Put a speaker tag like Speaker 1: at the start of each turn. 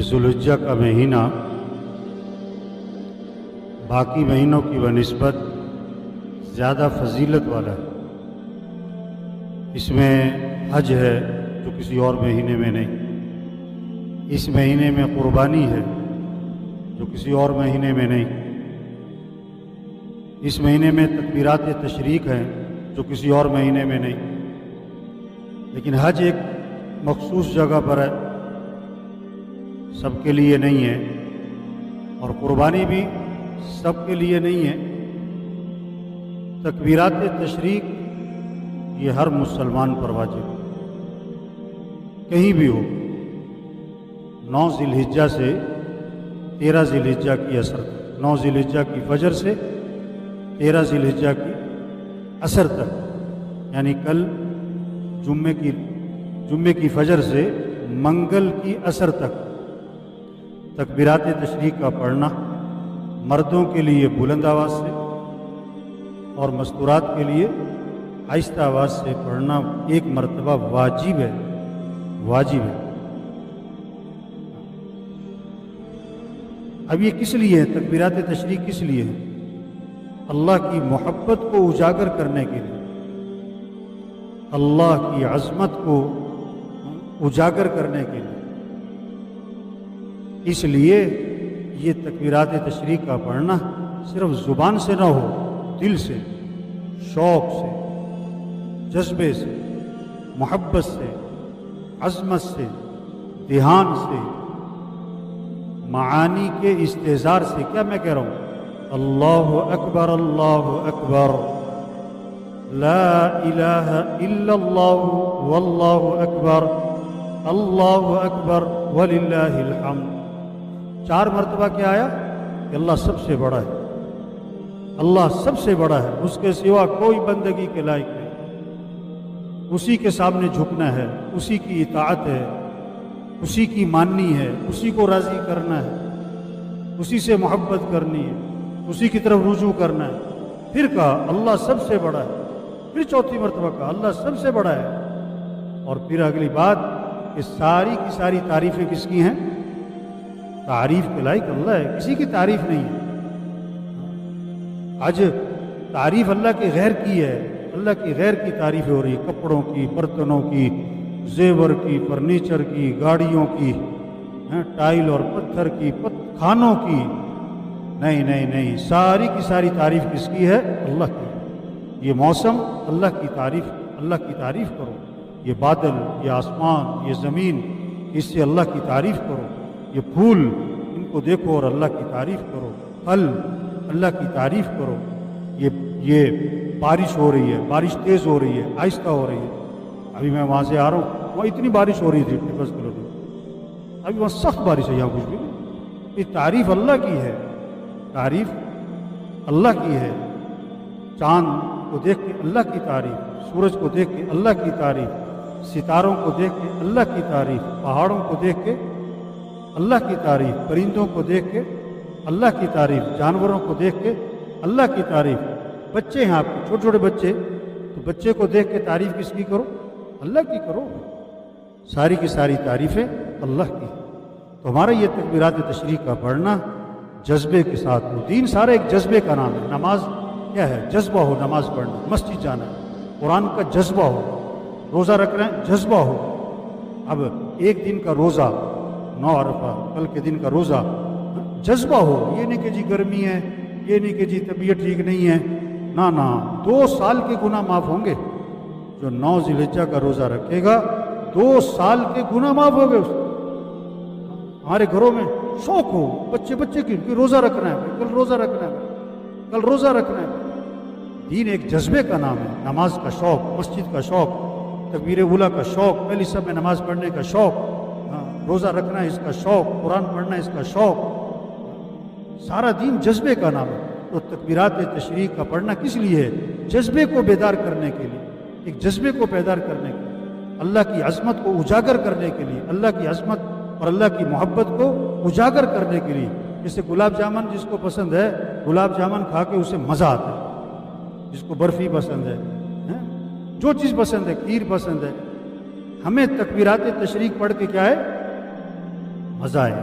Speaker 1: ذوالحجہ کا مہینہ باقی مہینوں کی بنسبت زیادہ فضیلت والا ہے۔ اس میں حج ہے جو کسی اور مہینے میں نہیں، اس مہینے میں قربانی ہے جو کسی اور مہینے میں نہیں، اس مہینے میں تکبیرات تشریق ہیں جو کسی اور مہینے میں نہیں، لیکن حج ایک مخصوص جگہ پر ہے، سب کے لیے نہیں ہے، اور قربانی بھی سب کے لیے نہیں ہے۔ تکبیرات تشریق یہ ہر مسلمان پر واجب ہے، کہیں بھی ہو، 9 ذی الحجہ سے 13 ذی الحجہ کی عصر تک، 9 ذی الحجہ کی فجر سے 13 ذی الحجہ کی عصر تک، یعنی کل جمعے کی فجر سے منگل کی عصر تک تکبیرات تشریق کا پڑھنا مردوں کے لیے بلند آواز سے اور مستورات کے لیے آہستہ آواز سے پڑھنا ایک مرتبہ واجب ہے، واجب ہے۔ اب یہ کس لیے ہے؟ تکبیرات تشریق کس لیے ہے؟ اللہ کی محبت کو اجاگر کرنے کے لیے، اللہ کی عظمت کو اجاگر کرنے کے لیے، اس لیے یہ تکبیرات تشریق کا پڑھنا صرف زبان سے نہ ہو، دل سے، شوق سے، جذبے سے، محبت سے، عظمت سے، دھیان سے، معانی کے استحضار سے۔ کیا میں کہہ رہا ہوں؟ اللہ اکبر، اللہ اکبر، لا الہ الا اللہ واللہ اکبر، اللہ اکبر وللہ الحمد۔ 4 مرتبہ کیا آیا کہ اللہ سب سے بڑا ہے، اللہ سب سے بڑا ہے، اس کے سوا کوئی بندگی کے لائق نہیں، اسی کے سامنے جھکنا ہے، اسی کی اطاعت ہے، اسی کی ماننی ہے، اسی کو راضی کرنا ہے، اسی سے محبت کرنی ہے، اسی کی طرف رجوع کرنا ہے۔ پھر کہا اللہ سب سے بڑا ہے، پھر 4تھی مرتبہ کہا اللہ سب سے بڑا ہے، اور پھر اگلی بات کہ ساری کی ساری تعریفیں کس کی ہیں؟ تعریف کے لائق اللہ ہے، کسی کی تعریف نہیں ہے۔ آج تعریف اللہ کے غیر کی ہے، اللہ کی غیر کی تعریف ہو رہی ہے، کپڑوں کی، برتنوں کی، زیور کی، فرنیچر کی، گاڑیوں کی، ٹائل اور پتھر کی، کھانوں کی۔ نہیں نہیں نہیں، ساری کی ساری تعریف کس کی ہے؟ اللہ کی۔ یہ موسم اللہ کی تعریف، اللہ کی تعریف کرو، یہ بادل، یہ آسمان، یہ زمین، اس سے اللہ کی تعریف کرو، یہ پھول، ان کو دیکھو اور اللہ کی تعریف کرو، پھل، اللہ کی تعریف کرو، یہ بارش ہو رہی ہے، بارش تیز ہو رہی ہے، آہستہ ہو رہی ہے۔ ابھی میں وہاں سے آ رہا ہوں، وہاں اتنی بارش ہو رہی تھی 10 کلومیٹر، ابھی وہاں سخت بارش ہے، یہاں کچھ بھی نہیں۔ یہ تعریف اللہ کی ہے، تعریف اللہ کی ہے۔ چاند کو دیکھ کے اللہ کی تعریف، سورج کو دیکھ کے اللہ کی تعریف، ستاروں کو دیکھ کے اللہ کی تعریف، پہاڑوں کو دیکھ کے اللہ کی تعریف، پرندوں کو دیکھ کے اللہ کی تعریف، جانوروں کو دیکھ کے اللہ کی تعریف۔ بچے ہیں آپ کے، چھوٹے چھوٹے بچے، تو بچے کو دیکھ کے تعریف کس کی کرو؟ اللہ کی کرو۔ ساری کی ساری تعریفیں اللہ کی۔ تو ہمارا یہ تکبیرات تشریق کا پڑھنا جذبے کے ساتھ ہو۔ دین سارا ایک جذبے کا نام ہے۔ نماز کیا ہے؟ جذبہ ہو، نماز پڑھنا، مسجد جانا ہے، قرآن کا جذبہ ہو، روزہ رکھ رہے ہیں، جذبہ ہو۔ اب ایک دن کا روزہ، 9 عرفہ، کل کے دن کا روزہ، جذبہ ہو، یہ نہیں کہ جی گرمی ہے، یہ نہیں کہ جی طبیعت ٹھیک نہیں ہے، نہ 2 سال کے گناہ معاف ہوں گے۔ جو 9 ذی الحجہ کا روزہ رکھے گا 2 سال کے گناہ معاف ہو گئے اس کو۔ ہمارے گھروں میں شوق ہو، بچے کی روزہ رکھنا ہے، کل روزہ رکھنا ہے، کل روزہ رکھنا ہے۔ دین ایک جذبے کا نام ہے۔ نماز کا شوق، مسجد کا شوق، تکبیر اولیٰ کا شوق، پہلی سب میں نماز پڑھنے کا شوق، روزہ رکھنا ہے اس کا شوق، قرآن پڑھنا ہے اس کا شوق، سارا دین جذبے کا نام ہے۔ تو تکبیرات تشریق کا پڑھنا کس لیے ہے؟ جذبے کو بیدار کرنے کے لیے، ایک جذبے کو بیدار کرنے کے لیے، اللہ کی عظمت کو اجاگر کرنے کے لیے، اللہ کی عظمت اور اللہ کی محبت کو اجاگر کرنے کے لیے۔ جیسے گلاب جامن جس کو پسند ہے، گلاب جامن کھا کے اسے مزہ آتا ہے، جس کو برفی پسند ہے، جو چیز پسند ہے، کھیر پسند ہے، ہمیں تکبیرات تشریق پڑھ کے کیا ہے؟ مزہ ہے۔